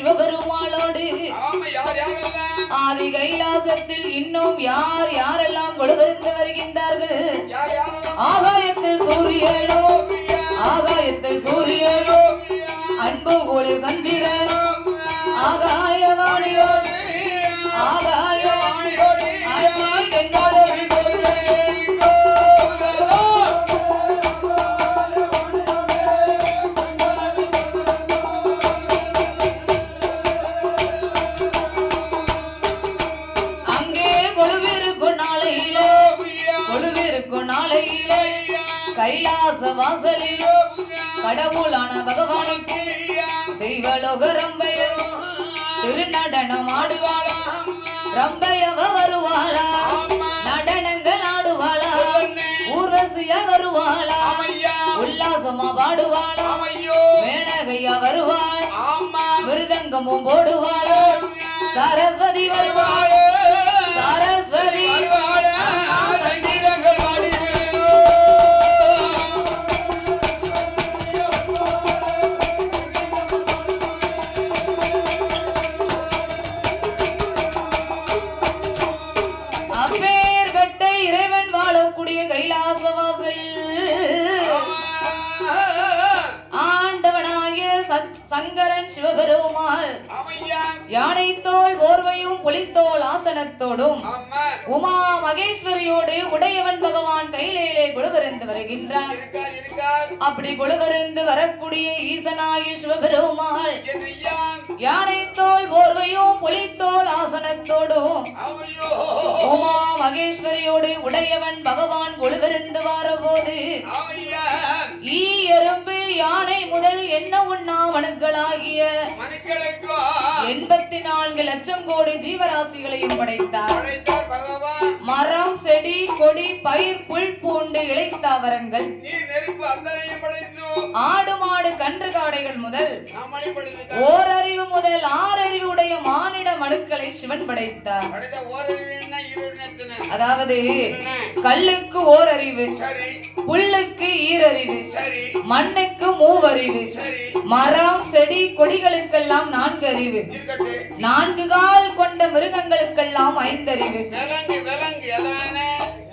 சிவபெருமாளோடு ஆதி கைலாசத்தில் இன்னும் யார் யாரெல்லாம் கொலுவருந்து வருகின்றார்கள்? ஆகாயத்தில் சூரியனோ, ஆகாயத்தில் சூரியனோ, அன்பு ஒளி சந்திரன், ஆகாயவாணியோடு, ஆகாயவாணியோடு, கைலாச வாசலில் கடவுளான பகவானுக்கு தெய்வலோக ரம்பைய திருநடனம் ஆடுவாளா, ரம்பையவ வருவாளா, நடனங்கள் ஆடுவாளா, ஊர்வசியா வருவாளா, உல்லாசமா பாடுவாளா, மேனகையா வருவாள், மிருதங்கமும் போடுவாளா, சரஸ்வதி வருவாள், சரஸ்வதி சங்கரன் சிவபெருமாள் யானை தோல் போர்வையும் புலித்தோல் ஆசனத்தோடும் உமா மகேஸ்வரியோடு உடையவன் பகவான் கையிலே கொலுவருந்து வருகின்றார். அப்படி கொலுவருந்து வரக்கூடிய ஈசனாகி சிவபெருமாள் யானை தோல் போர்வையும் புலித்தோல் ஆசனத்தோடும் உமா மகேஸ்வரியோடு உடையவன் பகவான் கொலுவருந்து வரபோது ஈ எறும்பு யானை முதல் என்ன உண்ணாவனுக்களாகிய 84 லட்சம் கோடி ஜீவராசிகளையும் படைத்தார். மரம் செடி கொடி பயிர் புல் பூண்டு இளைத்தாவரங்கள் ஆடு மாடு கன்று காடைகள் முதல் ஓரறிவு முதல் 6 அறிவு உடைய மானிட மனுக்களை சிவன் படைத்தார். அதாவது கல்லுக்கு ஓரறிவு, புல்லுக்கு ஈரறிவு, மண்ணுக்கு மூவறிவு, மரம் செடி கொடிகளுக்கெல்லாம் 4 அறிவு, 4 கால் கொண்ட மிருகங்களுக்கெல்லாம் 5 அறிவு,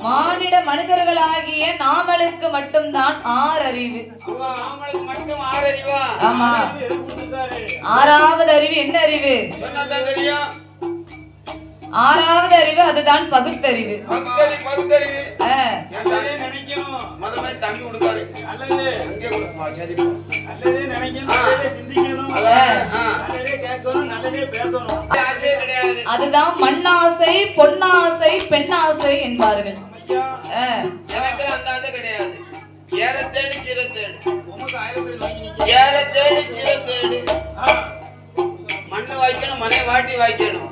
மானிட மனிதர்களாகிய நாமளுக்கு மட்டும்தான் 6 அறிவு. ஆமா, 6வது அறிவு என்ன அறிவு? 6வது அறிவு அதுதான் பகுத்தறிவு. அதுதான் மண்ணாசை பொன்னாசை பெண்ணாசை என்பார்கள். எனக்கு அந்த ஆசை கிடையாது. ஏறத்தேடு சீரத்தேடு, ஏறத்தேடு சீரத்தேடு, மண்ணு வாய்க்கணும், மனை வாட்டி வாய்க்கணும்,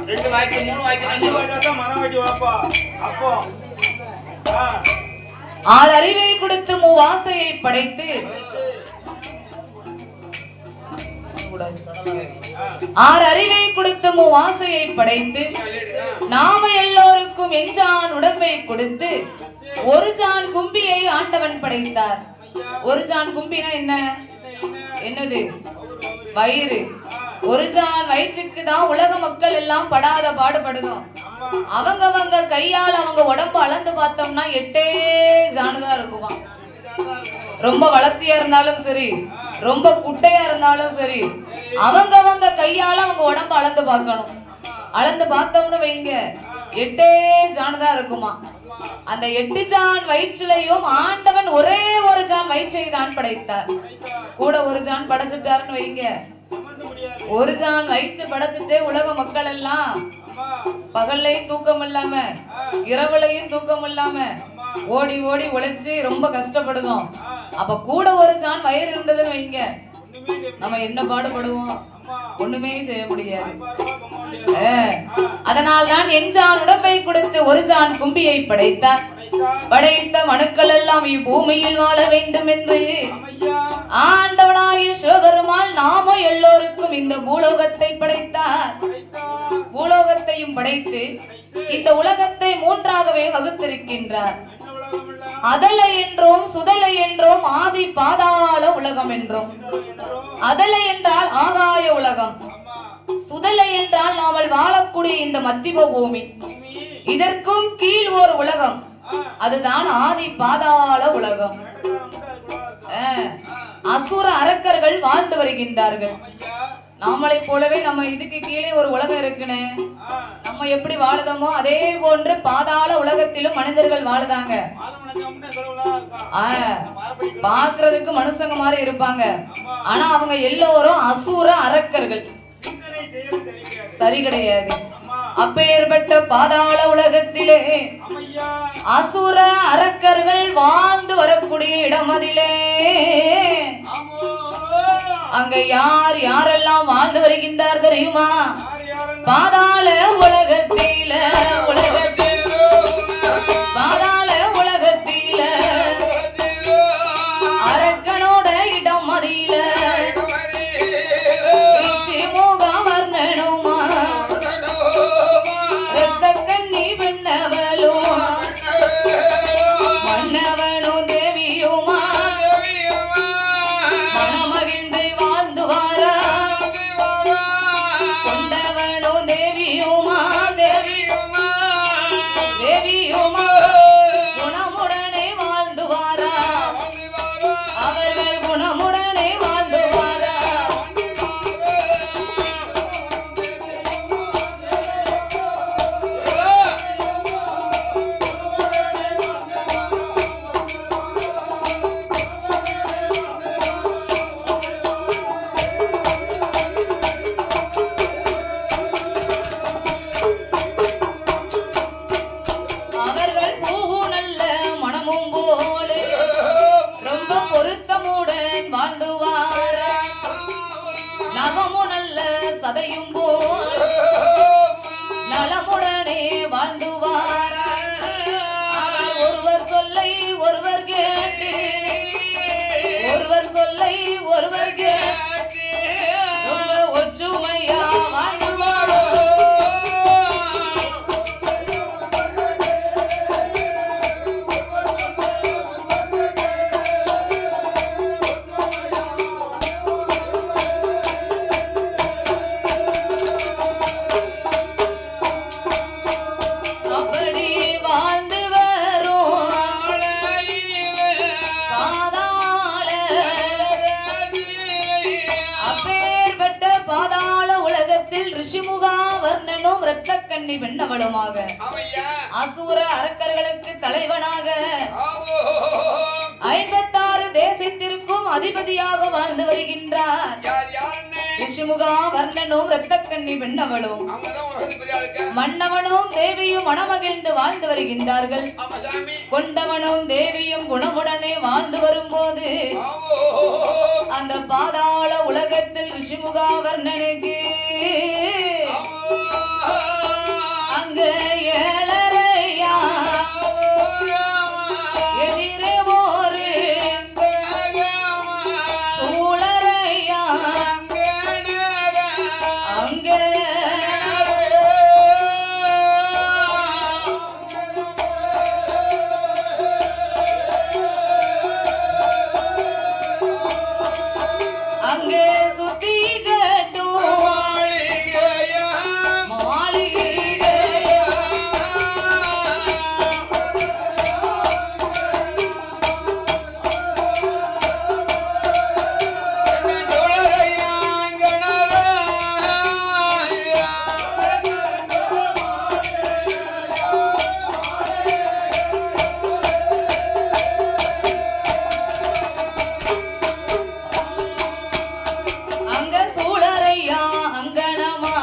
2 வாய்க்கு 3 வாய்க்கணும், மரம் வாட்டி வாப்பா. அப்போ 6 அறிவை கொடுத்து மூவாசையை படைத்து 6 அறிவை கொடுத்து மூவாசையை படைத்து நாம எல்லோருக்கும் எஞ்சான் உடம்பை கொடுத்து ஒரு ஜான் கும்பியை ஆண்டவன் படைத்தார். ஒரு ஜான் கும்பினா என்ன? என்னது? வயிறு. ஒரு ஜான் வயிற்றுக்கு தான் உலக மக்கள் எல்லாம் படாத பாடுபடுதும். அவங்க கையால் அவங்க உடம்பு அளந்து பார்த்தோம்னா 8 ஜானுதான் இருக்குமா. ரொம்ப வளர்த்தியா இருந்தாலும் சரி, ரொம்ப குட்டையா இருந்தாலும் சரி, அவங்க கையால அவங்க உடம்பு அளந்து பார்க்கணும். அளந்து பார்த்தோம்னு வைங்க 8 ஜானுதான் இருக்குமா. அந்த 8 ஜான் வயிற்றிலையும் ஆண்டவன் ஒரே ஒரு ஜான் வயிற்றை தான் படைத்தார். கூட ஒரு ஜான் படைச்சிட்டாருன்னு வைங்க, ஒரு ஜான் வயிற்று படைச்சிட்டே உலக மக்கள் எல்லாம் பகல்லையும் தூக்கம் இல்லாம இரவுலையும் தூக்கம் இல்லாம ஓடி ஓடி உழைச்சு ரொம்ப கஷ்டப்படுவோம். அப்ப கூட ஒரு ஜான் வயிறு இருந்ததுன்னு வைங்க, நம்ம என்ன பாடுபடுவோம்? ஒண்ணுமே செய்ய முடியாது. அதனால்தான் எஞ்சான் உடம்பை கொடுத்து ஒரு ஜான் கும்பியை படைத்தார். படைத்த மனுக்கள் எல்லாம் இப்பூமியில் வாழ வேண்டும் என்று ஆண்டவனாகிய சிவபெருமான் நாம எல்லோருக்கும் இந்த பூலோகத்தை படைத்தார். பூலோகத்தையும் படைத்து இந்த உலகத்தை 3ஆகவே வகுத்திருக்கின்றார். அதலை என்றும் சுதலை என்றும் ஆதி பாதாள உலகம் என்றும். அதலை என்றால் ஆகாய உலகம், சுதலை என்றால் நாமல் வாழக்கூடிய இந்த மத்திய பூமி, இதற்கும் கீழ் ஒரு உலகம், அதுதான் ஆதி பாதாள உலகம். அசுர அரக்கர்கள் வாழ்ந்து வருகின்றார்கள். நாமளை போலவே நம்ம இதுக்கு கீழே ஒரு உலகம் இருக்குன்னு நம்ம எப்படி வாழுதமோ அதே போன்று பாதாள உலகத்திலும் மனிதர்கள் வாழுதாங்க. பாக்குறதுக்கு மனுஷங்க மாதிரி இருப்பாங்க, ஆனா அவங்க எல்லோரும் அசுர அரக்கர்கள், சரி கிடையாது. அப்பேற்பட்ட பாதாள உலகத்திலே அசுர அரக்கர்கள் வாழ்ந்து வரக்கூடிய இடம் அதிலே. அங்க யார் யாரெல்லாம் வாழ்ந்து வருகின்றார் தெரியுமா? பாதாள உலகத்தில பாதாள உலகத்தில அரக்கனோட இடம் அதில வர்ணனுமா ரத்த கண்ணி பெண்ணவளும் மன்னவனும் தேவியுமா மனமகிழ்ந்து வாழ்ந்து வாரா கொண்டவனும் தேவியுமா தேவியுமா குணமுடனே வாழ்ந்து வாரா அவர்கள் குணமுடனே வாழ்ந்து வாரா. அவர்கள் பூவும் நல்ல மனமும் போலே ரொம்ப பொருத்தமுடன் வாழ்ந்துவார, நகமும் நல்ல சதையும் போல் நலமுடனே வாழ்ந்துவார. ஒருவர் சொல்லை ஒருவர் கேட்டு ஒருவர் சொல்லை ஒருவர் கேட்டு ரொம்ப ஒற்றுமையா வாழ்ந்துவாரோ. அப்படி வாழ்ந்து வரும் பாதாள அப்பேற்பட்ட பாதாள உலகத்தில் ரிஷிமுகா வர்ணனும் இரத்த கண்ணி பெண்ணவளுமாக அசுர அரக்கர்களுக்கு தலைவனாக 56 தேசத்திற்கும் அதிபதியாக வாழ்ந்து வருகின்றார். ரிஷிமுகா வர்ணனும் இரத்த கண்ணி பெண்ணவளும் மன்னவனும் தேவியும் மனமகிழ்ந்து வாழ்ந்து வருகின்றார்கள். கொண்டவனும் தேவியும் குணமுடனே வாழ்ந்து வரும்போது அந்த பாதாள உலகத்தில் ரிஷிமுகா வர்ணனுக்கு அங்க ஏழரையா எதிரே ஒரு சூழரையா அங்க அங்கே சுத்தி கட்டும் மாளிகையா அங்க சூழரையா அங்கனமா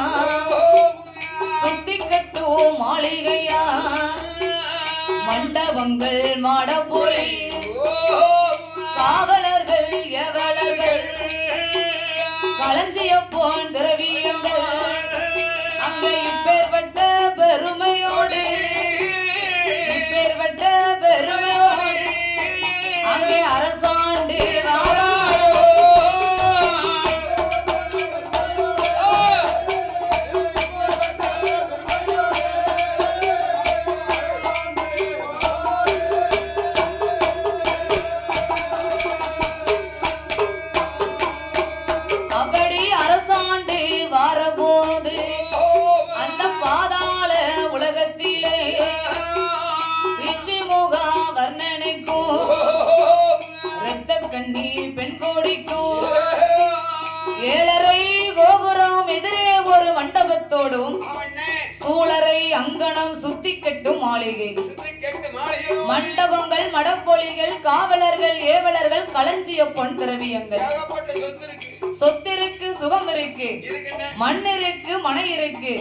சுத்தி கட்டும் மாளிகையா மண்டபங்கள் மாடபொலி காவலர்கள் எவலர்கள் களஞ்சிய போன் திரவியங்கள் அங்க இப்பேற்பட்ட பெருமையோடு இப்பேற்பட்ட பெருமையோடு அங்கே அரசாண்டு அப்படி அரசாண்டு வாரபோது கோடிக்கும் ஏழரை கோபுரம் எதிரே ஒரு மண்டபத்தோடும் சூழரை அங்கணம் சுத்தி கெட்டும் மாளிகை மண்டபங்கள் மடப்பொலிகள் காவலர்கள் ஏவலர்கள் களஞ்சிய பொன் திரவியங்கள் சொத்திருக்கு சுகம் இருக்கு மண் இருக்கு மனை இருக்கு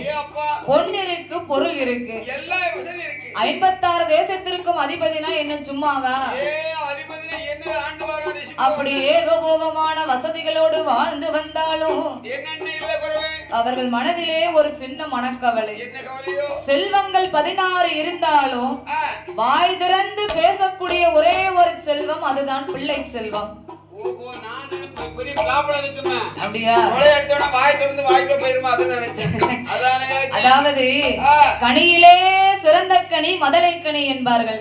பொன் இருக்கு பொருள் இருக்கு 56 தேசத்திற்கும் அதிபதினா என்ன சும்மாவா அப்படி ஏகபோகமான வசதிகளோடு வாழ்ந்து வந்தாலும் அவர்கள் மனதிலே ஒரு சின்ன மனக்கவலை செல்வங்கள் 16 இருந்தாலும் வாய் திறந்து பேசக்கூடிய ஒரே ஒரு செல்வம் அதுதான் பிள்ளை செல்வம் அப்படியா அதாவது கனியிலே சிறந்த கனி மதலை கனி என்பார்கள்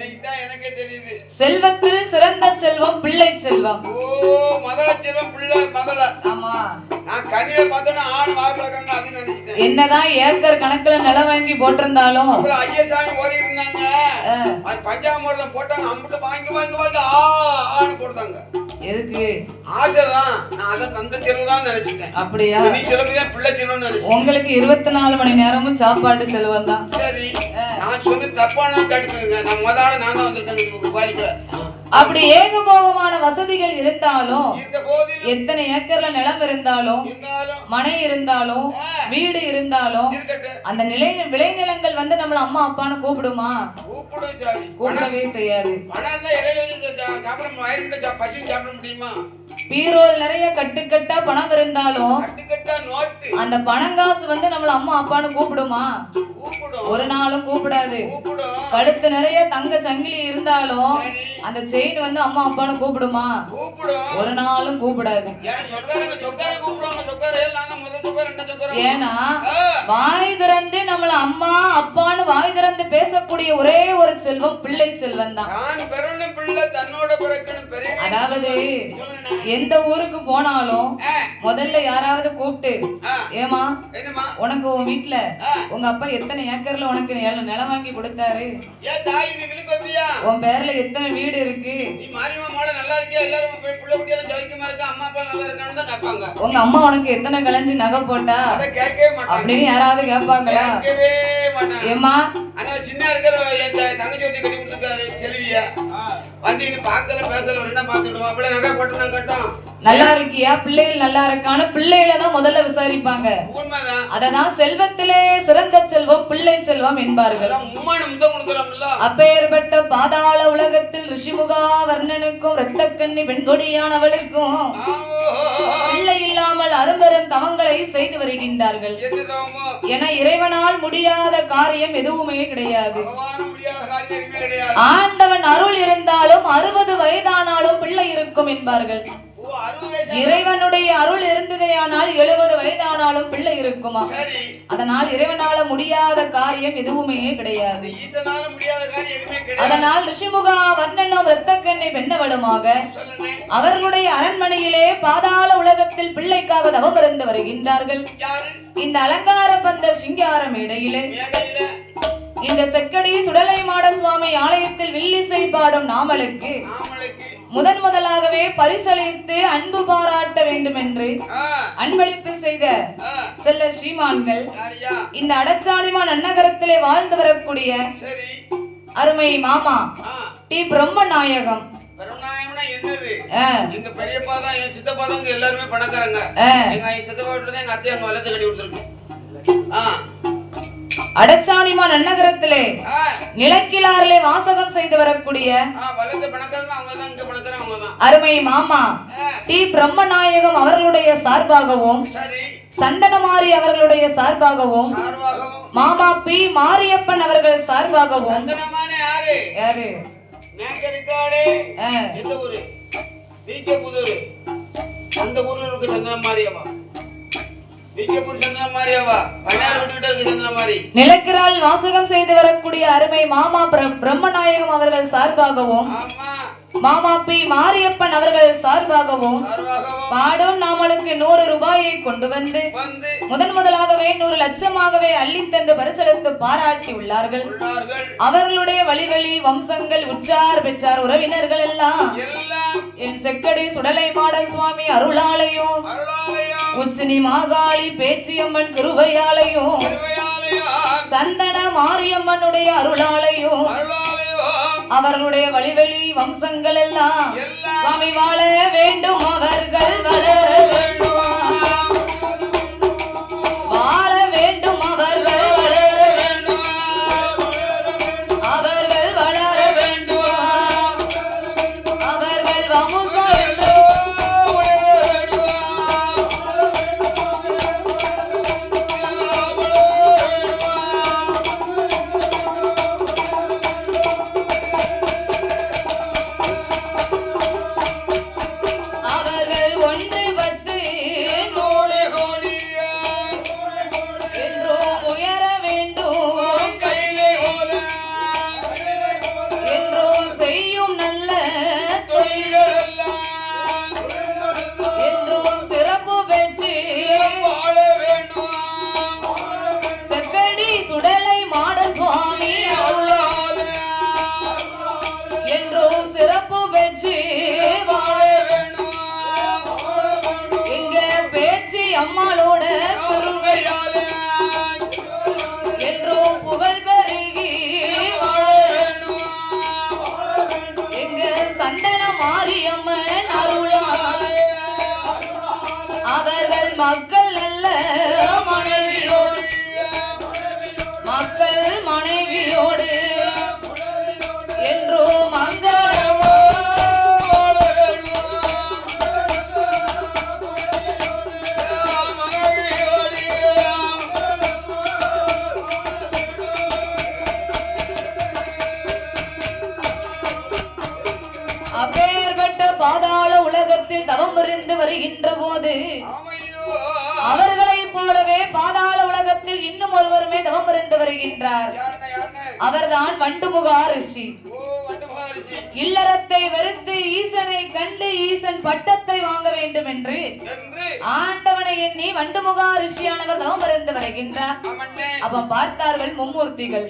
செல்வத்தில் சிறந்த செல்வம் பிள்ளை செல்வம் ஆமா என்னதான் ஏக்கர் கணக்குல நிலம் வாங்கி போட்டிருந்தாலும் ஐயசாமி ஓதிட்டு இருந்தாங்க பஞ்சாமிரதம் போட்டாங்க அம்பிட்டு வாங்கி வாங்கி வாங்கி ஆன்னு போட்டாங்க எதுக்கு ஆசைதான் நான் அத அந்த செல்வம் நினைச்சிட்டேன் அப்படியா நீ சொல்லப்பதான் பிள்ளை செல்வம் நினைச்சேன் உங்களுக்கு 24 மணி நேரமும் சாப்பாடு செல்வம் தான் சரி நான் சொன்ன தப்பான கேட்டுக்கோங்க நான் முதல்ல நான் தான் வந்திருக்கேன் பாதிப்புல அப்படி ஏகபோகமான வசதிகள் இருந்தாலும் எத்தனை ஏக்கர்ல நிலம் இருந்தாலும் மனை இருந்தாலும் வீடு இருந்தாலும் அந்த விளைநிலங்கள் வந்து நம்மள அம்மா அப்பான்னு கூப்பிடுமா கூப்பிடவே செய்யாது பீரோல் நிறைய கட்டுக்கட்டா பணம் இருந்தாலும் அந்த பணங்காசு வந்து நம்மள அம்மா அப்பான்னு கூப்பிடுமா ஒரு நாளும் கூப்பிடாது கழுத்து நிறைய தங்க சங்கிலி இருந்தாலும் அந்த செயின் வந்து அம்மா அப்பான்னு கூப்பிடுமா ஒரு நாளும் கூப்பிடாது ஏன்னா வாய் திறந்து நம்மள அம்மா அப்பான்னு வாய் திறந்து பேசக்கூடிய ஒரே ஒரு செல்வம் பிள்ளை செல்வம் தான் அதாவது எந்த ஊருக்கு போனாலும் முதல்ல யாராவது கூப்பிட்டு ஏமா உனக்கு உன் வீட்டுல உங்க அப்பா எத்தனை ஏக்கர்ல உனக்கு நிலம் வாங்கி கொடுத்தாரு உன் பேர்ல எத்தனை வீடு இருக்கு உங்க அம்மா உனக்கு எத்தனை கலைஞ்சு நகை போட்டா அப்படின்னு யாராவது கேட்பாங்களா ஏமா சின்ன இருக்கிற தங்கச்சி ஒருத்தி கட்டி கொடுத்துருக்காரு செல்வியா வந்து இது பாக்கல பேசல என்ன பாத்துக்கிடுவோம் அப்படியே நகை போட்டு நான் கட்டோம் நல்லா இருக்கியா பிள்ளைகள் நல்லா இருக்கான்னு பிள்ளைகளை தான் முதல்ல விசாரிப்பாங்க அததான் செல்வத்திலே சிறந்த செல்வம் பிள்ளை செல்வம் என்பார்கள் அப்பேற்பட்ட பாதாள உலகத்தில் ரிஷிமுகா வர்ணனுக்கும் இரத்த கண்ணி பெண்கொடியானவளுக்கும் பிள்ளை இல்லாமல் அரும்பெரும் தவங்களை செய்து வருகின்றார்கள் என இறைவனால் முடியாத காரியம் எதுவுமே கிடையாது ஆண்டவன் அருள் இருந்தாலும் 60 வயதானாலும் பிள்ளை இருக்கும் என்பார்கள் இறைவனுடைய அருள் இருந்ததேயானால் 70 வயதானாலும் பிள்ளை இருக்குமா அதனால் இறைவனால முடியாத காரியம் எதுவுமே கிடையாது அதனால் ரிஷிமுகா வர்ணனும் இரத்த கண்ணி பெண்ணவளுமாக அவர்களுடைய அரண்மனையிலே பாதாள உலகத்தில் பிள்ளைக்காக தவம் இருந்து வருகின்றார்கள் இந்த அலங்கார பந்தல் சிங்கார மேடையிலே இந்த செக்கடி சுடலை மாட சுவாமி ஆலயத்தில் வில்லிசை பாடும் நாமளுக்கு முதலாகவே பரிசளித்து அன்பு பாராட்ட வேண்டும் என்று அன்பளிப்பு செய்த செல்ல ஸ்ரீமான்கள் இந்த அடச்சாணிமான் அன்னகரத்திலே வாழ்ந்து வரக்கூடிய அருமை மாமா டி பிரம்மநாயகம் எங்க பெரியப்பா தான் என் சித்தப்பா தான் எல்லாருமே பணக்காரங்க எங்க சித்தப்பா வீட்டுல தான் எங்க அத்தை அங்க வளர்த்து கட்டி கொடுத்துருக்கு அடச்சாணிமான் அன்னகரத்திலே நிலக்கிலாரிலே வாசகம் செய்து வரக்கூடிய அருமை மாமா டி பிரம்மநாயகம் அவர்களுடைய சார்பாகவும் சந்தனமாரி அவர்களுடைய சார்பாகவும் மாமா பி மாரியப்பன் அவர்கள் சார்பாகவும் யாரு அந்த ஊர்ல இருக்க சந்தனமாரியவா நிலக்கிரால் வாசகம் செய்து வரக்கூடிய அருமை மாமா பிரம்மநாயகம் அவர்கள் சார்பாகவும் மாமாப்பி மாரியப்பன் அவர்கள் சார்பாகவும் பாடும் நாமளுக்கு 100 ரூபாயை கொண்டு வந்து முதலாகவே 100 லட்சமாகவே அள்ளித்தந்து பரிசளித்து பாராட்டி உள்ளார்கள். அவர்களுடைய வழிவழி வம்சங்கள் உற்றார் பெற்றார் உறவினர்கள் எல்லாம் என் செக்கடி சுடலை மாட சுவாமி அருளாலையும் உச்சினி மாகாளி பேச்சியம்மன் கிருபையாலையும் சந்தன மாரியம்மனுடைய அருளாலையும் அவர்களுடைய வழிவழி வம்சங்கள் எல்லாம் சுவாமி வாழ வேண்டும், அவர்கள் வளர வேண்டும், வாழ வேண்டும், அவர்கள் வளர வேண்டும், அவர்கள் வளர வேண்டும், அவர்கள் வம்சம் அம்மாளோட குருவையாலே என்றும் புகழ் பெருகி எங்க சந்தன மாரியம்மன் அருளாலே அவர்கள் மக்கள் நல்ல மனைவியோடு மக்கள் மனைவியோடு என்றும் மங்களமோ பாதாள உலகத்தில் தவம் இருந்து வருகின்ற போது அவர்களை போலவே பாதாள உலகத்தில் இன்னும் ஒருவருமே தவம் இருந்து வருகின்றார். அவர்தான் வண்டுமுகா ரிஷி. இல்லறத்தை வெறுத்து ஈசனை கண்டு ஈசன் பட்டத்தை வாங்க வேண்டும் என்று ஆண்டவனை எண்ணி வண்டுமுகா ரிஷியானவர் தவம் இருந்து வருகின்றார். அப்ப பார்த்தார்கள் மும்மூர்த்திகள்,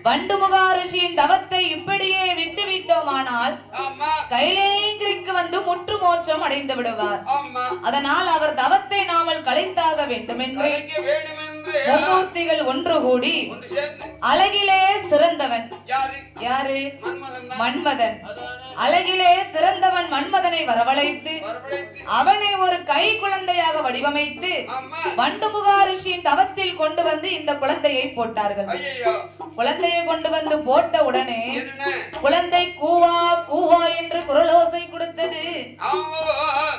வண்டுமுகா ரிஷியின் தவத்தை இப்படியே விட்டு விட்டோமானால் கைலேங்கிரிக்கு வந்து முற்று மோட்சம் அடைந்து விடுவார். அதனால் அவர் தவத்தை நாமல் கலைத்தாக வேண்டும் என்று மும்மூர்த்திகள் ஒன்று கூடி அழகிலே சிறந்தவன் யாரு? மன்மதன். அழகிலே சிறந்தவன் மன்மதனை வரவழைத்து அவனை ஒரு கை குழந்தையாக வடிவமைத்து வண்டுமுகா ரிஷியின் தவத்தில் கொண்டு வந்து இந்த குழந்தையை போட்டார்கள். குழந்தையை கொண்டு வந்து போட்ட உடனே குழந்தை கூவா கூவா என்று குரலோசை கொடுத்தது.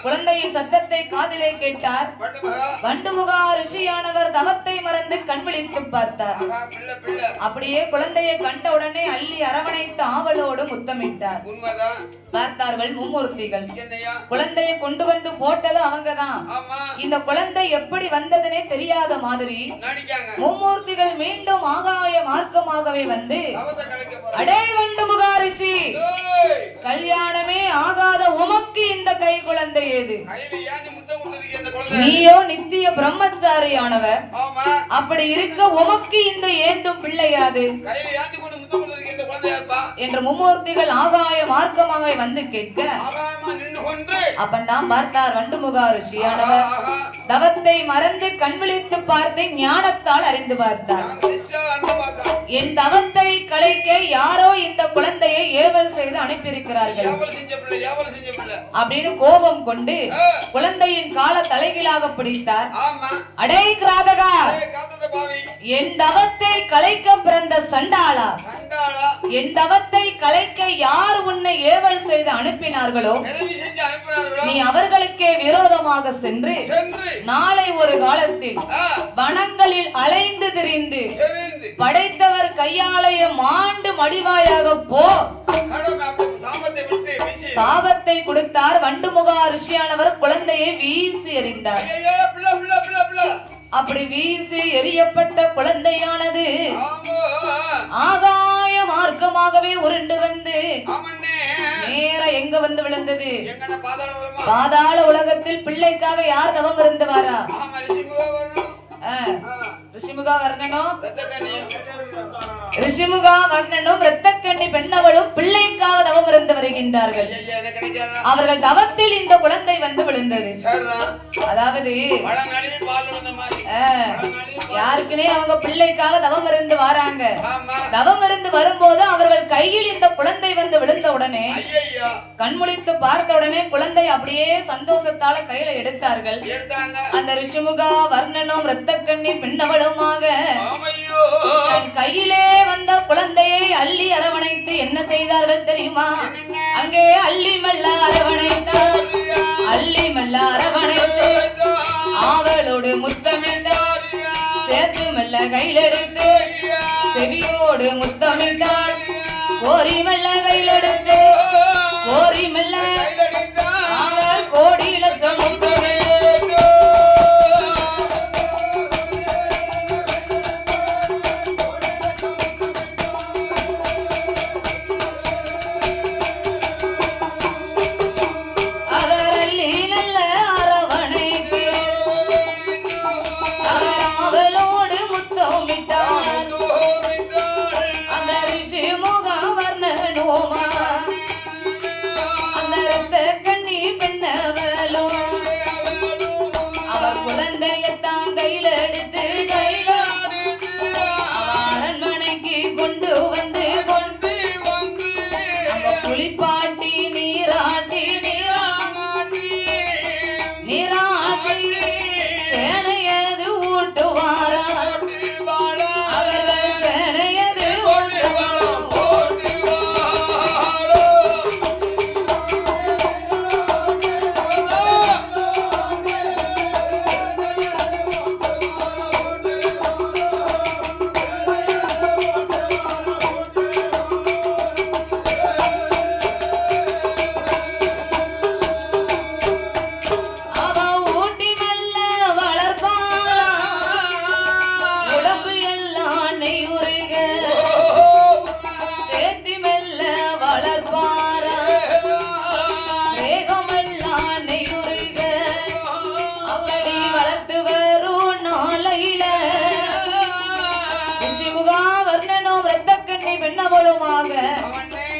குழந்தையின் சத்தத்தை காதிலே கேட்டார். வண்டுமுகா ரிஷியானவர் தவத்தை மறந்து கண் விழித்து பார்த்தார். அப்படியே குழந்தையை கண்ட உடனே அள்ளி அரவணைத்து ஆவலோடு முத்தமிட்டார். பார்த்தார்கள் மும்மூர்த்திகள். குழந்தையை கொண்டு வந்து போட்டது அவங்கதான். இந்த குழந்தை எப்படி வந்ததுனே தெரியாத மாதிரி மும்மூர்த்திகள் மீண்டும் ஆகாய மார்க்கமாகவே வந்து, அடே வண்டுமுகா ரிஷி, கல்யாணமே ஆகாத உமக்கு இந்த கை குழந்தை ஏது? நீயோ நித்திய பிரம்மச்சாரியானவர், அப்படி இருக்க உமக்கு இந்த ஏந்தும் பிள்ளையாது என்று மும்மூர்த்திகள் ஆகாய மார்க்கமாக வந்து கேட்க, அப்பந்தான் பார்த்தார் வண்டுமுகா ரிஷியானவர் தவத்தை மறந்து கண் விழித்து பார்த்து ஞானத்தால் அறிந்து பார்த்தார். என் தவத்தை கலைக்க யாரோ இந்த குழந்தையை ஏவல் செய்து அனுப்பியிருக்கிறார்கள் அப்படின்னு கோபம் கொண்டு குழந்தையின் கால தலைகீழாக பிடித்தார். அடே கிராதகா, என் தவத்தை கலைக்க பிறந்த சண்டாளா, என் தவத்தை கலைக்க யார் உன்னை ஏவல் செய்து அனுப்பினார்களோ நீ அவர்களுக்கே விரோதமாக சென்று நாளை ஒரு காலத்தில் வனங்களில் அலைந்து திரிந்து படைத்தவர் கையாலய மாண்டு மடிவாயாக போ. சாபத்தை கொடுத்தார். வண்டுமுகா ரிஷியானவர் குழந்தையை வீசி எறிந்தார். அப்படி வீசி எறியப்பட்ட குழந்தையானது ஆகாய மார்க்கமாக வேகமாகவே உருண்டு வந்து நேரா எங்க வந்து விழுந்தது? பாதாள உலகத்தில் பிள்ளைக்காக யார் தவம் இருந்தவாரா? ரிஷிமுகா வர்ணனும் இரத்தக்கண்ணி பெண்ணவளும் பிள்ளைக்காக தவம் இருந்து வருகின்றார்கள். அவர்கள் தவத்தில் இந்த குழந்தை வந்து விழுந்தது. அதாவது யாருக்குனே அவங்க பிள்ளைக்காக தவம் இருந்து வராங்க. தவம் இருந்து வரும்போது அவர்கள் கையில் இந்த குழந்தை வந்து விழுந்த உடனே கண்முழித்து பார்த்த உடனே குழந்தை அப்படியே சந்தோஷத்தால கையில எடுத்தார்கள். அந்த ரிஷிமுகா வர்ணனும் இரத்தக்கண்ணி பெண்ணவளுமாக தன் கையிலே வந்த குழந்தையை அள்ளி அரவணைத்து என்ன செய்தார்கள் தெரியுமா? அங்கே அள்ளி மெல்ல அரவணைத்தார். அள்ளி மெல்ல அரவணைத்து ஆவலோடு முத்தமிட்டார். சேர்த்து மெல்ல கையில் எடுத்து செவியோடு முத்தமிட்டார். கோரி மெல்ல கையில் எடுத்து கோரி மெல்ல அவள் கோடி லட்சம் முத்தமிட்டார்.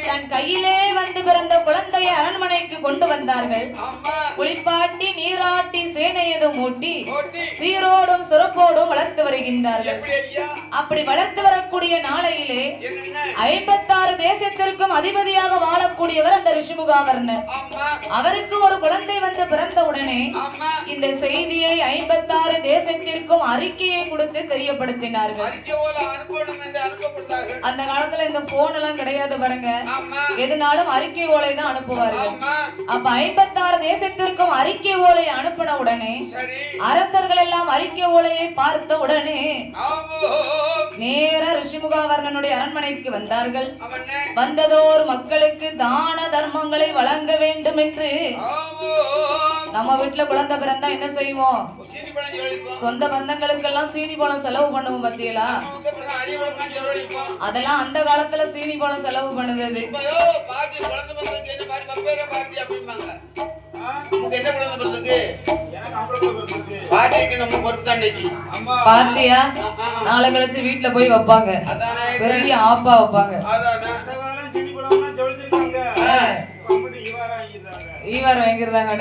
தன் கையிலே வந்து பிறந்த குழந்தையை அரண்மனைக்கு கொண்டு வந்தார்கள். குளிப்பாட்டி நீராட்டி சேனையதும் மூட்டி சீரோடும் சிறப்போடும் வளர்த்து வருகின்றார்கள். அப்படி வளர்த்து வரக்கூடிய நாளையிலே 56 தேசத்திற்கும் அதிபதியாக வாழக்கூடியவர் அந்த ரிஷிமுகாவர்ணன். அவருக்கு ஒரு குழந்தை வந்து பிறந்த உடனே இந்த செய்தியை 56 தேசத்திற்கும் அறிக்கையை கொடுத்து தெரியப்படுத்தினார்கள். அந்த காலத்துல இந்த போன் எல்லாம் கிடையாது பாருங்க. எதுனாலும் அறிக்கை ஓலை தான் அனுப்புவார்கள். அப்ப 56 தேசத்திற்கும் அறிக்கை ஓலை அனுப்பின உடனே அரசர்கள் எல்லாம் அறிக்கை ஓலையை பார்த்த உடனே நேர ரிஷிமுகாவர்ணனுடைய அரண்மனைக்கு வந்தார்கள். வந்ததோர் மக்களுக்கு தான தர்மங்களை வழங்க வேண்டும் என்று. நம்ம வீட்டுல குழந்தை பிறந்தா என்ன செய்வோம்? சொந்த பந்தங்களுக்கெல்லாம் சீனி பழம் செலவு பண்ணுவோம் பத்தியலா. அதெல்லாம் அந்த காலத்துல சீனி பழம் செலவு பண்ணுது. பார்ட்டியா நாளை கழிச்சு வீட்டுல போய் வைப்பாங்க. பெரிய ஆப்பா வைப்பாங்க. ஈவாரம் வாங்கிருந்தாங்க.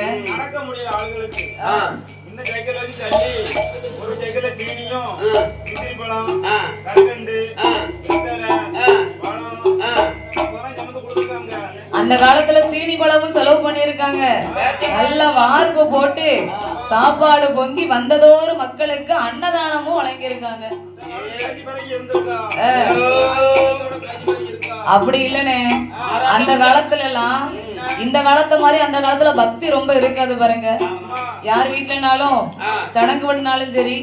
அந்த காலத்துல சீனி பழமும் செலவு பண்ணிருக்காங்க. நல்ல வார்ப்பு போட்டு சாப்பாடு பொங்கி வந்ததோறு மக்களுக்கு அன்னதானமும் வழங்கியிருக்காங்க. அப்படி இல்லனே அந்த காலத்துல எல்லாம் இந்த காலத்து மாதிரி அந்த காலத்துல பக்தி ரொம்ப இருக்காது பாருங்க. யார் வீட்டுலனாலும் சடங்கு பண்ணாலும் சரி,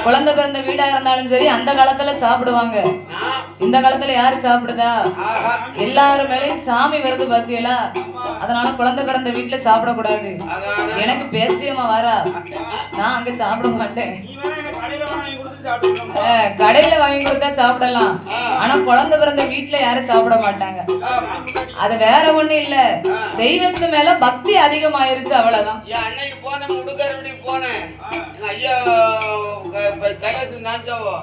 குழந்தை பிறந்த வீடா இருந்தாலும் சரி, அந்த காலத்துல சாப்பிடுவாங்க. இந்த காலத்துல யாரு சாப்பிடுதா? எல்லாரும் மேலேயும் சாமி வருது பாத்தியலா. அதனால குழந்தை பிறந்த வீட்டுல சாப்பிடக்கூடாது. எனக்கு பேச்சியமா வரா, நான் அங்க சாப்பிட மாட்டேன். கடையில வாங்கி கொடுத்தா சாப்பிடலாம், ஆனா குழந்தை பிறந்த வீட்டுல யாரும் சாப்பிட மாட்டாங்க. அது வேற ஒண்ணு இல்ல, தெய்வத்து மேல பக்தி அதிகமாயிருச்சு, அவ்வளவுதான். அன்னைக்கு போனேன் உடுக்கார வீட்டுக்கு போனேன், எங்க ஐயா கைலாசம் தாஞ்சாவோ,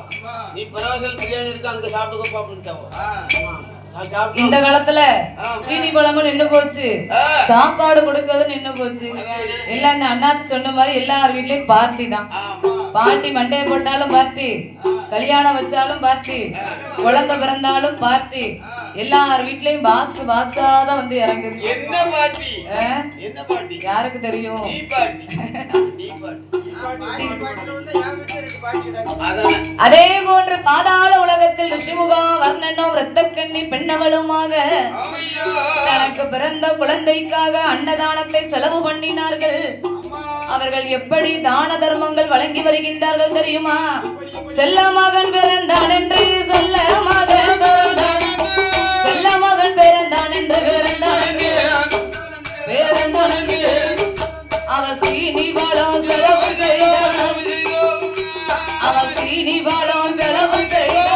நீ பரவாசல் பிரியாணி இருக்கு அங்க சாப்பிட்டுக்கோ அப்படின்ட்டாவோ. இந்த காலத்துல சீனி பழமும் நின்னு போச்சு, சாப்பாடு கொடுக்கறது நின்னு போச்சு. எல்லாம் இந்த அண்ணாச்சி சொன்ன மாதிரி எல்லார் வீட்லயும் பார்ட்டி தான். பார்ட்டி, மண்டைய போட்டாலும் பார்ட்டி, கல்யாணம் வச்சாலும் பார்ட்டி, குழந்தை பிறந்தாலும் பார்ட்டி. எல்லார் வீட்லயும் பாக்ஸ் பாக்ஸா தான் வந்து இறங்குது. என்ன பார்ட்டி? என்ன பார்ட்டி? யாருக்கு தெரியும்? Tea party. Tea party. அதே போன்று பாதாள உலகத்தில் ரிஷிமுகா வர்ணனும் இரத்தக்கண்ணி பெண்ணவளுமாக தனக்கு பிறந்த குழந்தைக்காக அன்னதானத்தை செலவு பண்ணினார்கள். அவர்கள் எப்படி தான தர்மங்கள் வழங்கி வருகின்றார்கள் தெரியுமா? செல்ல மகன் பிறந்தான் என்று சொல்ல மகன் பிறந்தான், செல்ல மகன் பிறந்தான் என்று பிறந்தான் அவ சீனி பழம் செலவு செய்தார், அவ சீனி பழம் செலவு செய்தார்.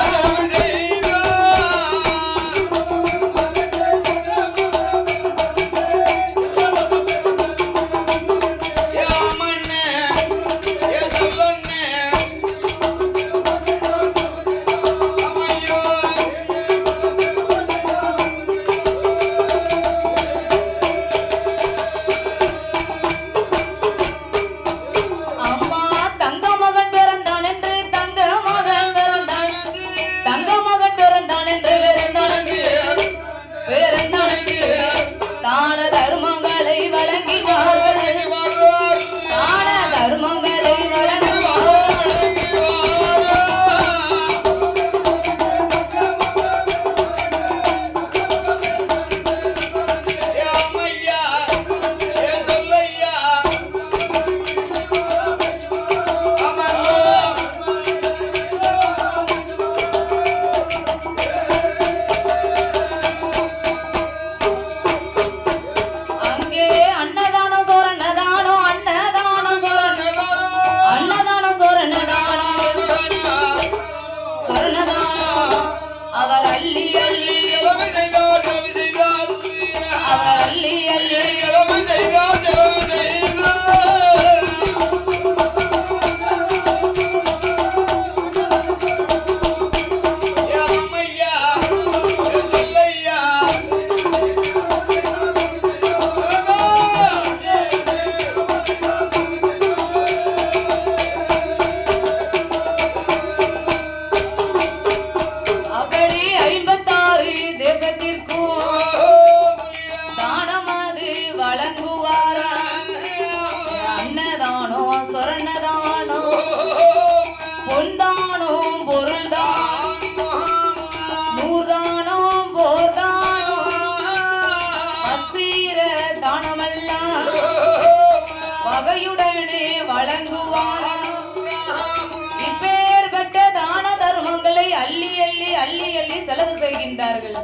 வகையுடனே வழங்குவார். இப்பேற்பட்ட தான தர்மங்களை அள்ளி அள்ளி அள்ளி அள்ளி செலவு செய்கின்றார்கள்.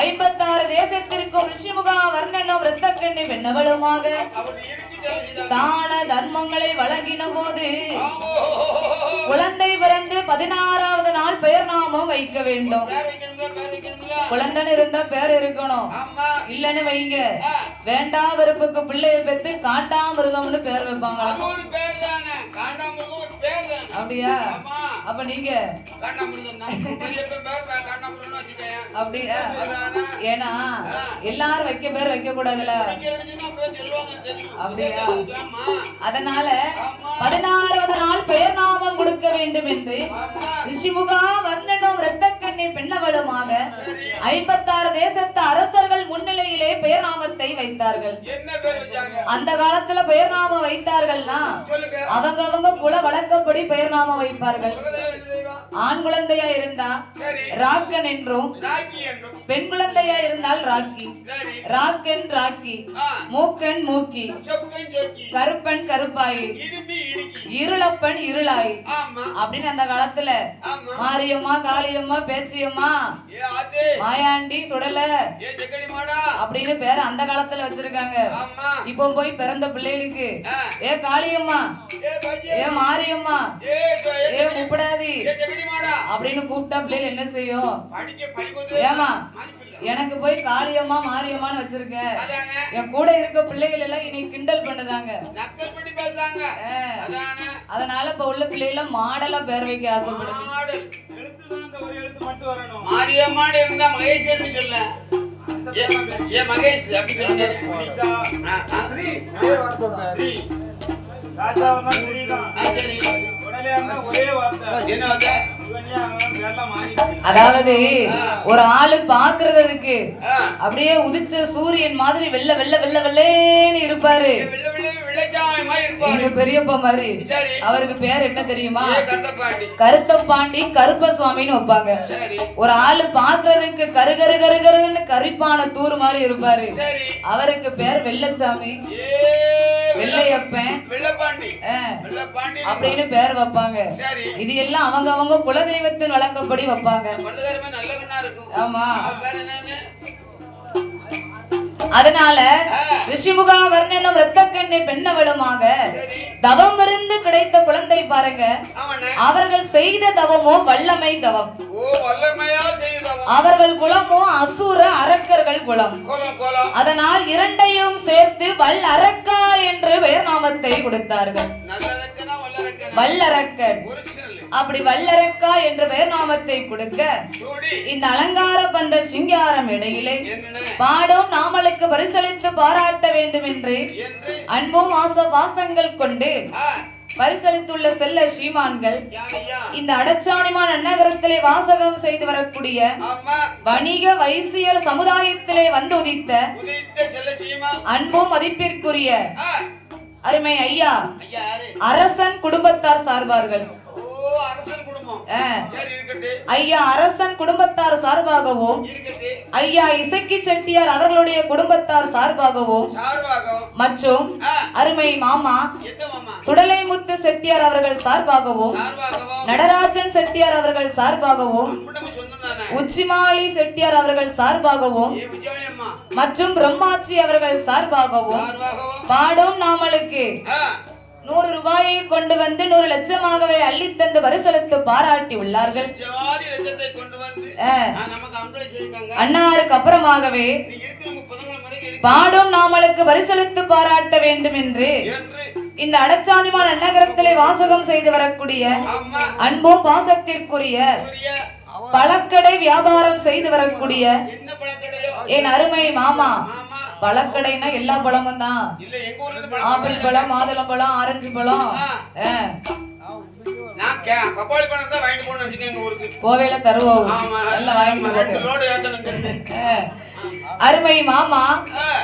56 தேசத்திற்கும் ரிஷிமுகா வர்ணனும் இரத்தக்கண்ணி பெண்ணவளுமாக தான தர்மங்களை வழங்கின போது குழந்தை பிறந்து 16வது நாள் பெயர் நாமம் வைக்க வேண்டும். குழந்தைன்னு இருந்தா பேர் இருக்கணும், இல்லன்னு வைங்க வேண்டா வெறுப்புக்கு பிள்ளைய பெத்து காண்டாமிருகம்னு பேர் வைப்பாங்க. அப்படியா? அப்ப நீங்க அப்படியா? ஏன்னா எல்லாரும் வைக்க பேர் வைக்க கூடாதுல, அப்படியா? அதனால 16வது நாள் பெயர் நாமம் கொடுக்க வேண்டும் என்று ரிஷிமுகா வர்ணனும் இரத்தக்கண்ணி பெண்ணவளுமாக 56 தேசத்து அரசர்கள் முன்னிலையிலே பெயர் நாமத்தை வைத்தார்கள். அந்த காலத்துல பெயர் நாமம் வைத்தார்கள்னா அவங்க குல வழக்கப்படி பெயர் நாமம் வைப்பார்கள். ஆண் குழந்தையா இருந்தா சரி ராக்கன் என்றும், ராக்கி என்றும், பெண் குழந்தையா இருந்தால் ராக்கி. சரி ராக்கன் ராக்கி, ஆ மூக்கன் மூக்கி, சொக்கன் சொக்கி, கருப்பன் கருப்பாயி, இடும்பி இடுக்கி, இருளப்பன் இருளாயி ஆமா அப்படின்னு அந்த காலத்துல ஆமா மாரியம்மா, காளியம்மா, பேச்சியம்மா, ஏ ஆத்தே மாயாண்டி, சுடல ஏ செக்கடி மாடா அப்படின்னு பேர் அந்த காலத்துல வச்சிருக்காங்க. ஆமா இப்போ போய் பிறந்த பிள்ளைகளுக்கு ஆ ஏ காளியம்மா, ஏ பஜ்ஜி ஏ மாரியம்மா, ஏ ஏ முப்படாதி ஏ செக்கடி மாடா அப்படின்னு கூப்பிட்டா பிள்ளைகள் என்ன செய்யும்? படிக்க பள்ளிக்கூடத்துல ஏமா மதிப்பில்ல எனக்கு போய் காளியம்மா மாரியம்மான்னு வச்சிருக்க, அதானே என் கூட இருக்க பிள்ளைகள் எல்லாம் என்னை கிண்டல் பண்ணுதாங்க. நக்கல் பண்ணி பேசுறாங்க அதானே அதனால இப்ப உள்ள பிள்ளைகள் மாடலா பேர் வைக்க ஆசைப்படுது. மாடல் எழுத்துதான் அந்த ஒரு எழுத்து மட்டும் வரணும். மாரியம்மான்னு இருந்தா மகேஸ்வரன் சொல்ல ஏ மகேஷ் அப்படி சொல்லுங்க மனிஷா, ஸ்ரீ ஸ்ரீ. ராஜாவும் தான் ஸ்ரீதான். சரி உடனே இருந்தா ஒரே வார்த்தை. என்ன வந்து இவனே அவன் பேர்லாம் மாறிடுச்சு. அதாவது ஒரு ஆளு பாக்குறதுக்கு ஆ அப்படியே உதிச்ச சூரியன் மாதிரி வெள்ள வெள்ள வெள்ள வெள்ளேன்னு இருப்பாரு. வெள்ள வெள்ள வெள்ளச்சாமி மாதிரி இருப்பாரு எங்க பெரியப்பா மாதிரி. சரி அவருக்கு பேர் என்ன தெரியுமா? ஏ கருத்தப்பாண்டி கருத்தப்பாண்டி கருப்ப சுவாமின்னு வைப்பாங்க. சரி ஒரு ஆளு பாக்குறதுக்கு கரு கரு கரு கருன்னு கரிப்பான தூர் மாதிரி இருப்பாரு. சரி அவருக்கு பேர் வெள்ளச்சாமி, ஏ வெள்ளையப்பன் வெள்ளப்பாண்டி வெள்ளப்பாண்டி அப்படின்னு பேர் வைப்பாங்க. சரி இது எல்லாம் அவங்க குலதெய்வத்தின் வழக்கப்படி வைப்பாங்க. மருதகாரமே நல்ல பெண்ணா இருக்கும் ஆமா. வேற என்னன்னு அதனால ரிஷிமுகா வர்ணனும் இரத்தக்கண்ணி பெண்ணவளுமாக சரி தவம் இருந்து கிடைத்த குழந்தை பாருங்க. ஆமாண்ணே அவர்கள் செய்த தவமோ வல்லமை தவம். ஓ வல்லமையா செய்தவன் அவர்கள் குலமோ அசுர அரக்கர்கள் குலம். கோலம் கோலம் அதனால் இரண்டையும் சேர்த்து வல் அரக்கா என்று பெயர் நாமத்தை கொடுத்தார்கள். நல்லரக்கனா வல்லரக்கனா வல்லரக்கன். ஒரிஜினல் அப்படி வல்லரக்கா என்ற பெயர் நாமத்தை கொடுக்க சோடி இந்த அலங்கார பந்தல் சிங்காரம் இடையிலே என்னன்னு பாடும் நாமலுக்கு பரிசளித்து பாராட்ட வேண்டும் என்று என்று அன்பும் வாசங்கள் கொண்டு ஆ பரிசளித்துள்ள செல்ல ஸ்ரீமான்கள் யாரையா இந்த அடச்சாணிமான் அன்னகரத்திலே வாசகம் செய்து வரக்கூடிய ஆமா வணிக வைசியர் சமுதாயத்திலே வந்து உதித்த உதித்த செல்ல சீமா அன்பும் மதிப்பிற்குரிய ஆ அருமை ஐயா ஐயா யாரு அரசன் குடும்பத்தார் சார்பார்கள். ஓ அரசன் குடும்பம் சரி இருக்கட்டு ஐயா அரசன் குடும்பத்தார் சார்பாகவும், இருக்கட்டு ஐயா இசக்கி செட்டியார் அவர்களுடைய குடும்பத்தார் சார்பாகவும், சார்வாகம் மற்றும் ஆ அருமை மாமா எந்த மாமா சுடலைமுத்து செட்டியார் அவர்கள் சார்பாகவும், சார்வாகவும் நடராஜன் செட்டியார் அவர்கள் சார்பாகவும், நம்ம சொந்தம் தானே உச்சிமாளி செட்டியார் அவர்கள் சார்பாகவும், ஏ உஜ்ஜாலி அம்மா மற்றும் பிரம்மாச்சி அவர்கள் சார்பாகவும் சார்வாகவும் பாடும் நாமலுக்கு ஆ 100 ரூபாயை கொண்டு வந்து 100 லட்சமாகவே அள்ளித்தந்து பரிசளித்து பாராட்டி உள்ளார்கள். ஜவாதி லட்சத்தை கொண்டு வந்து நமக்கு அன்பளை செய்திருக்காங்க. அன்னாருக்கு அப்புறமாகவே நீ இருக்கிற 30 மணிக்கு இருக்கு பாடும் நாமலுக்கு பரிசளித்து பாராட்ட வேண்டும் என்று என்று இந்த அடச்சாணிமான் அன்னகரத்திலே வாசகம் செய்து வரக்கூடிய அம்மா அன்பும் பாசத்திற்குரிய புரிய பழக்கடை வியாபாரம் செய்து வரக்கூடிய என்ன பழக்கடையோ என் அருமை மாமா. ஆமா பழக்கடைனா எல்லா பழமும் தான். இல்ல எங்க ஊர்ல இருந்து ஆப்பிள் பழம், மாதுளம் பழம், ஆரஞ்சு பழம். நான் பப்பாளி பழம் தான் வாங்கிட்டு போன்னு வச்சுக்கேன் எங்க ஊருக்கு. கோவையில தருவோம். ஆமா நல்லா வாங்கிட்டு போட்டு. 2 லோடு ஏத்தணுங்க. அருமை மாமா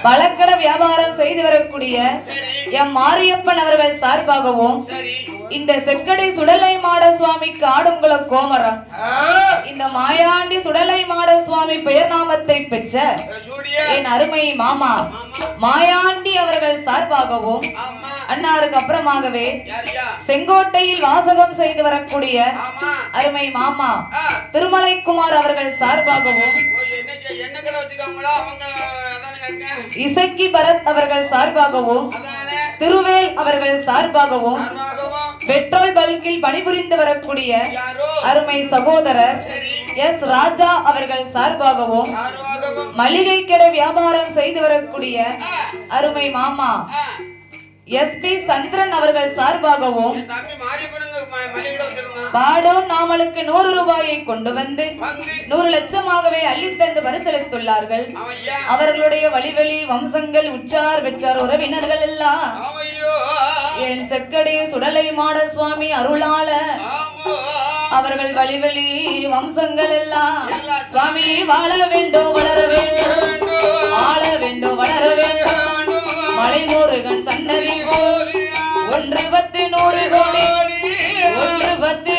பழக்கடை வியாபாரம் செய்து வரக்கூடிய சரி எம் மாரியப்பன் அவர்கள் சார்பாகவும், சரி இந்த செக்கடை சுடலை மாட சுவாமிக்கு ஆடுங்குள கோமரம், இந்த மாயாண்டி சுடலை மாட சுவாமி பெயர் நாமத்தை பெற்ற சூடியா என் அருமை மாமா மாயாண்டி அவர்கள் சார்பாகவும், ஆமா அன்னாருக்கு அப்புறமாகவே யாரியா செங்கோட்டையில் வாசகம் செய்து வரக்கூடிய ஆமா அருமை மாமா ஆ திருமலைக்குமார் அவர்கள் சார்பாகவும், ஓ என்ன கடை வச்சுக்காங்களா அவங்க அதானே கேட்க இசக்கி பரத் அவர்கள் சார்பாகவும், அதானே திருவேல் அவர்கள் சார்பாகவும், சார்வாகவும் பெட்ரோல் பல்கில் பணிபுரிந்து வரக்கூடிய யாரோ அருமை சகோதரர் சரி எஸ் ராஜா அவர்கள் சார்பாகவும், சார்வாகவும் மளிகை கடை வியாபாரம் செய்து வரக்கூடிய ஆ அருமை மாமா ஆ எஸ்பி சந்திரன் அவர்கள் சார்பாகவும், என் தம்பி மாரியப்பனுங்க மளிகை கடை வச்சிருந்தான் பாடும் நாமலுக்கு 100 ரூபாயை கொண்டு வந்து வந்து 100 லட்சமாகவே அள்ளித்தந்து பரிசளித்துள்ளார்கள். அவன் ஐயா அவர்களுடைய வழிவழி வம்சங்கள் உற்றார் பெற்றார் உறவினர்கள் எல்லாம் அவையோ என் செக்கடி சுடலை மாட சுவாமி அருளால ஆமோ அவர்கள் வழிவழி வம்சங்கள் எல்லாம் சுவாமி வாழ வேண்டும் வளர வேண்டும், வாழ வேண்டும் வளர வேண்டும். மலைமுருகன் சன்னதி போல் 1 10 100 கோடி 1 10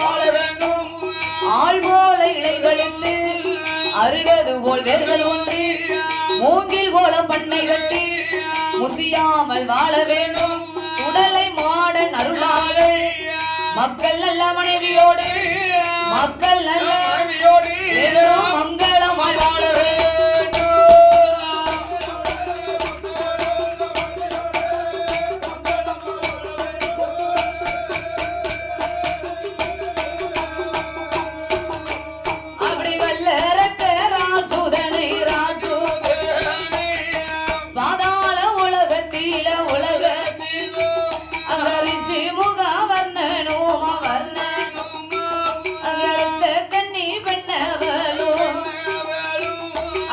வாழ வேண்டும் ஆள் போல இலைகளிட்டு அருகது போல் வேர்கள் ஒன்று மூங்கில் போல பண்ணை கட்டி முசியாமல் வாழ வேண்டும் உடலை மாடன் அருளாலே மக்கள் நல்ல மனைவியோடு மக்கள் நல்ல மனைவியோடு மங்களமாய் வாழ வேண்டும். அப்படி வல்லரக்க ராஜுதனை ராஜு பாதாள உலகத்தில அங்க ரிஷி முக வர்ணனும் அங்க கண்ணி பெண்ணவளும்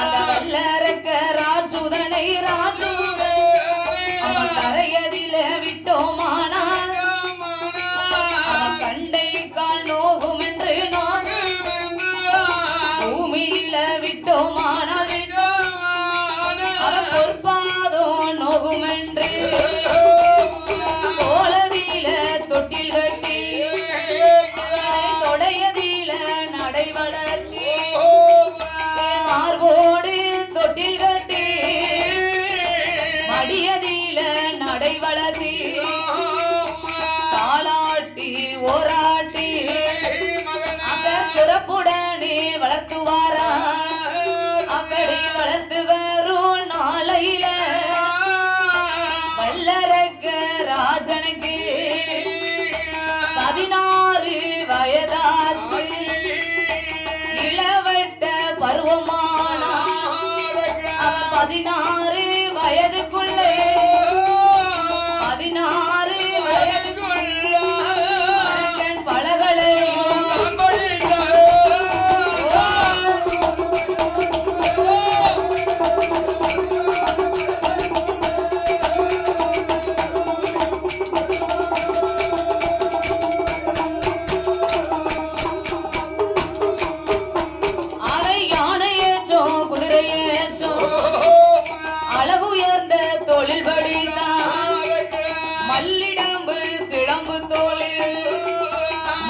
அந்த வல்லரக்க ராஜுதனை ராஜு அவன் தரையதில விட்டோமானால் அவன் கண்டை கால் நோகும் என்று நான் பூமியில விட்டோமானால் அவன் பொற்பாதோ நோகும் என்று கோலதில தொட்டில் கட்டி தொடையதில நடை வளர்த்தி மார்போடு தொட்டில் கட்டி மடியதில நடை வளர்த்தி தாளாட்டி ஓராட்டி அந்த சிறப்புடனே வளர்த்துவாரா அப்படி வளர்த்து வரும் நாளையில வல்லரக்க ராஜனுக்கு 16 வயதாச்சு இளவட்ட பருவமானா அவன் 16 வயதுக்குள்ளே 16 வயதுக்குள்ள பழகளையும் அவை யானையேற்றோ குதிரையேற்றோ அளவு உயர்ந்த தொழில் படித்தான் மல்லிடம்பு சிலம்பு தோளில்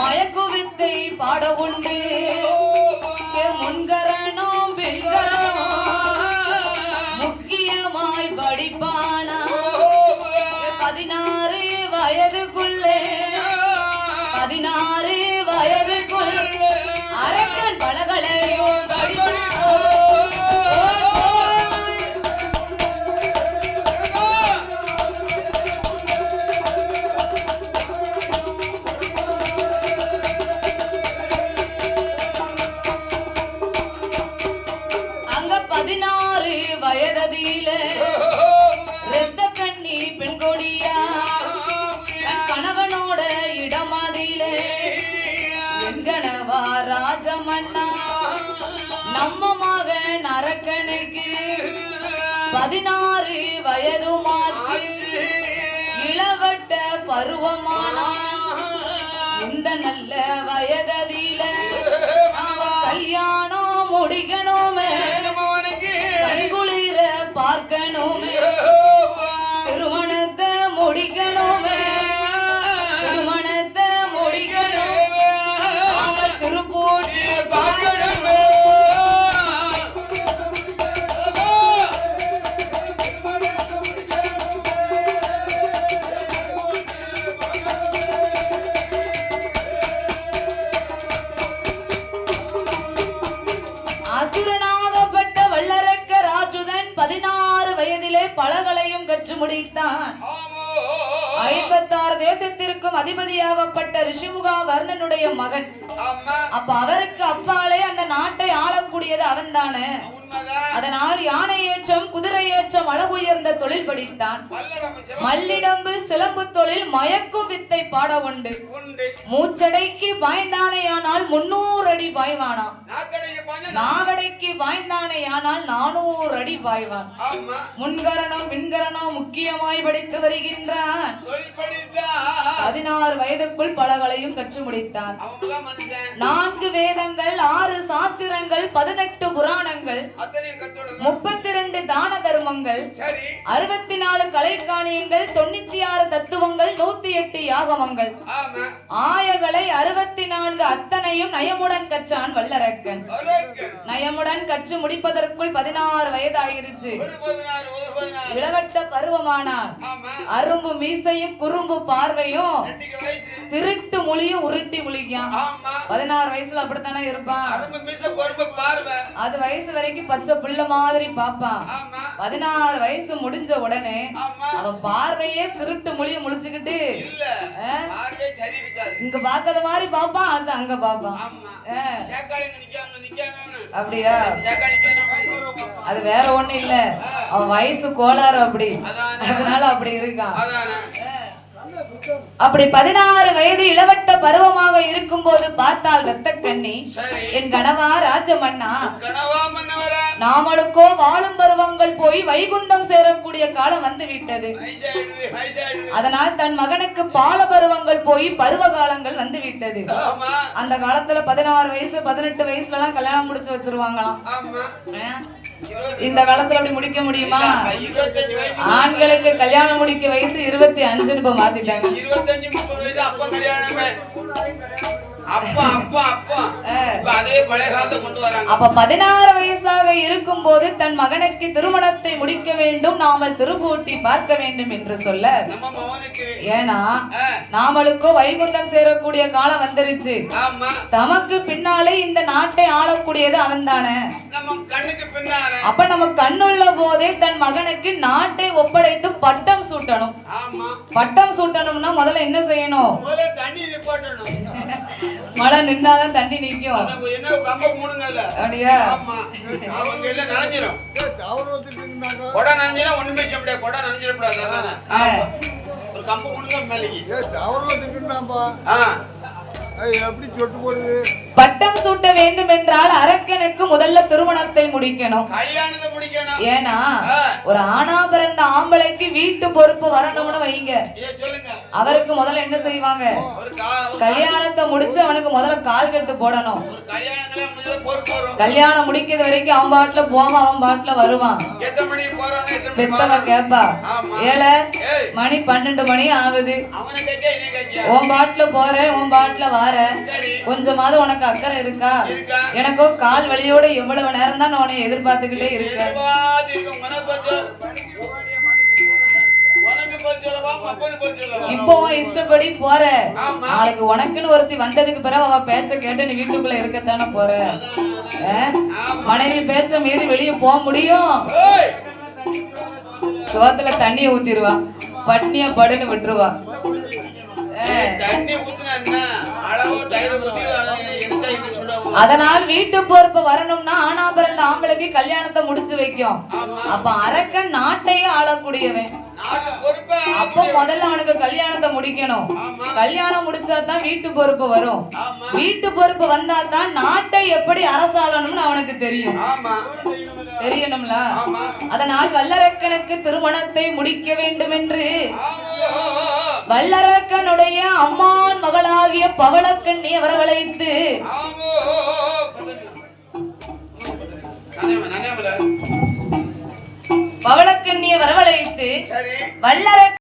மயக்கு வித்தை பாட உண்டு முன்கரனும் பின்கரனும் முக்கியமாய் படிப்பானா 16 வயதுக்குள்ளே 16 வயதுக்குள் அரக்கன் பலகளையும் அங்க 16 வயதிலே இரத்த கண்ணி பெண் கொடியா தன் கணவனோட இடமதிலே என் கணவா ராஜமன்னா நம்ம மகன் அரக்கனுக்கு 16 வயதுமாச்சு இளவட்ட பருவமானா இந்த நல்ல வயதில கல்யாணம் முடிக்கணுமே கண்குளிர பார்க்கணுமே திருமணத்தை முடிக்கணுமே திருமணத்தை முடிக்கணுமே அவன் திருப்பூட்டி பார்க்கணுமே அசுரனாகப்பட்ட வல்லரக்க ராஜுதன் 16 வயதிலே பலகலையும் கற்று முடித்தான் 56 தேசத்திற்கும் அதிபதியாகப்பட்ட ரிஷிமுகா வர்ணனுடைய மகன் அப்ப அவருக்கு அப்பாலே அந்த நாட்டை ஆளக்கூடியது அவன் தானே அதனால் யானை ஏற்றம் குதிரை ஏற்றம் அழகு உயர்ந்த தொழில் படித்தான் மல்லிடம்பு சிலம்பு தொழில் மயக்கும் வித்தை பாட உண்டு மூச்சடைக்கு பாய்ந்தானையானால் 300 அடி பாய்வானாம் நாகடைக்கு பாய்ந்தானையானால் 400 அடி பாய்வான் முன்கரணம் பின்கரணம் முக்கியமாய் படித்து வருகின்றான் 16 வயதுக்குள் பலகலையும் கற்று முடித்தான் 4 வேதங்கள் 6 சாஸ்திரங்கள் 18 புராணங்கள் 32 தான தர்மங்கள் வேதங்கள், சரி 64 கலைக்காணியங்கள், 96 தத்துவங்கள், 108 யாகமங்கள், ஆமா ஆயகளை 64 அத்தனையும் நயமுடன் கற்றான் வல்லரக்கன். அழகன். நயமுடன் கற்று முடிப்பதற்குள் 16 வயதாயிருச்சு. ஒரு 16 ஒரு 16 இளவட்ட பருவமானான். ஆமா அரும்பு மீசையும் குறும்பு பார்வையும் ரெண்டுக்கு வயசு திருட்டு மொழியும் உருட்டி முழிக்கான். ஆமா 16 வயசுல அப்படித்தானே இருப்பான். அரும்பு மீச கொரும்பு பார்வை அது வயசு வரைக்கும் பச்சை புள்ள மாதிரி பாப்பான். ஆமா 16 வயசு முடிஞ்ச உடனே ஆமா அவன் பார்வையே திருட்டு மொழிய முழிச்சுக்கிட்டு இல்ல பார்வை சரி இருக்காது. இங்க பாக்காத மாதிரி பாப்பான், அது அங்க பாப்பான். ஆமா ஆ, சேக்காளிங்க நிக்கானு அப்படியா? சேக்காளி அது வேற ஒண்ணு இல்ல, அவன் வயசு கோளாறு அப்படி, அதானே அதனால அப்படி இருக்கான். அதானே அப்படி 16 வயது இளவட்ட பருவமாக இருக்கும் போது பார்த்தால் ரத்த கண்ணி, சரி என் கணவா ராஜமன்னா, கனவா மன்னவரா நாமளுக்கோ வாழும் பருவங்கள் போய் வைகுந்தம் சேரக்கூடிய காலம் வந்து விட்டது. வயசாயிடுது அதனால் தன் மகனுக்கு பால பருவங்கள் போய் பருவ காலங்கள் வந்து விட்டது. ஆமா அந்த காலத்துல 16 வயசு 18 வயசுல எல்லாம் கல்யாணம் முடிச்சு வச்சிருவாங்களாம். ஆமா இந்த காலத்துல அப்படி முடிக்க முடியுமா? 25 வயசு ஆண்களுக்கு கல்யாணம் முடிக்க வயசு 25 இப்ப மாத்திட்டாங்க. 25 30 வயசு அப்ப கல்யாணமே அப்பா அப்பா அப்பா இப்ப அதே பழைய காலத்தை கொண்டு வராங்க. அப்ப 16 வயசாக இருக்கும் போது தன் மகனுக்கு திருமணத்தை முடிக்க வேண்டும், நாமல் திருப்பூட்டி பார்க்க வேண்டும் என்று சொல்ல, நம்ம மகனுக்கு ஏன்னா நாமளுக்கோ வைகுந்தம் சேரக்கூடிய காலம் வந்துருச்சு. ஆமா தமக்கு பின்னாலே இந்த நாட்டை ஆளக்கூடியது அவன் தானே. நம்ம கண்ணுக்கு பின்னால அப்ப நம்ம கண்ணுள்ள போதே தன் மகனுக்கு நாட்டை ஒப்படைத்து பட்டம் சூட்டணும். ஆமா பட்டம் சூட்டணும்னா முதல்ல என்ன செய்யணும்? முதல்ல தண்ணி நிப்பாட்டணும். மழை நின்னாதான் தண்ணி நிக்கும். அத என்ன கம்ப மூணுங்கல்ல அப்படியா? ஆமா அவங்க எல்லாம் நனைஞ்சிரும். கொடை நனைஞ்சினா ஒண்ணுமே செய்ய முடியாது. கொடை நனைஞ்சிடக்கூடாது. அதானே ஒரு கம்பு மூணுங்க மேலேக்கு எப்படி சொட்டு போடுது? பட்டம் சூட்ட வேண்டும் என்றால் அரக்கனுக்கு முதல்ல திருமணத்தை முடிக்கணும். கல்யாணத்தை முடிக்கணும். ஏன்னா ஒரு ஆணா பிறந்த ஆம்பளைக்கு வீட்டு பொறுப்பு வரணும்னு வைங்க, சொல்லுங்க அவருக்கு முதல்ல என்ன செய்வாங்க? கல்யாணத்தை முடிச்சு அவனுக்கு முதல்ல கால் கட்டு போடணும். ஒரு கல்யாணங்களே முடிஞ்சது பொறுப்பு வரும். கல்யாணம் முடிக்கிறது வரைக்கும் அவன் பாட்டுல போவான், அவன் பாட்டுல வருவான். எத்தனை மணிக்கு போறாங்க எத்தனை மணிக்கு பெத்தவ வராங்க? கேப்பா, ஆமா. ஏழை ஏய் மணி 12 மணி ஆகுது, அவனை கேட்க இனி கேட்கியா? உன் பாட்டுல போறேன் உன் பாட்டுல வார, சரி கொஞ்சமாவது உனக்கு அக்கறை இருக்கா? இருக்கா? எனக்கோ கால் வலியோட எவ்வளவு நேரம் தான் உன்னை எதிர்பார்த்துக்கிட்டே இருக்கேன். எதிர்பார்த்து இருக்க மனசு பஞ்சு. உனக்கு பஞ்சு சொல்லவா அப்பனு பஞ்சு சொல்லவா? இப்போ உன் இஷ்டப்படி போற, ஆமா. நாளைக்கு உனக்குன்னு ஒருத்தி வந்ததுக்கு பிறகு அவ பேச்ச கேட்டு நீ வீட்டுக்குள்ள இருக்கத்தானே போற. மனைவி பேச்ச மீறி வெளியே போக முடியும்? ஏய் சோத்துல தண்ணிய ஊத்திடுவா, பட்னியா படுன்னு விட்டுருவா. தண்ணி ஊத்துனா என்ன அளவு தயிர் ஊத்தி எடுத்தா இது சொல்லுவாங்க. அதனால் வீட்டு பொறுப்பு வரணும்னா ஆனா பிறந்த ஆம்பளைக்கு கல்யாணத்தை முடிச்சு வைக்கும். ஆமா அப்ப அரக்கன் நாட்டையே ஆளக்கூடியவன். நாட்டு பொறுப்பா அப்போ முதல்ல அவனுக்கு கல்யாணத்தை முடிக்கணும். ஆமா கல்யாணம் முடிச்சாதான் வீட்டு பொறுப்பு வரும். ஆமா வீட்டு பொறுப்பு வந்தாதான் நாட்டை எப்படி அரசாளணும்னு அவனுக்கு தெரியும். ஆமா தெரியணும்ல. ஆமா அதனால் வல்லரக்கனுக்கு திருமணத்தை முடிக்க வேண்டும் என்று ஆமா வல்லரக்கனுடைய அம்மான் மகளாகிய பவளக்கண்ணி அவர்களைத்து பவளக்கண்ணியை வரவழைத்து சரி வல்லரக்கன்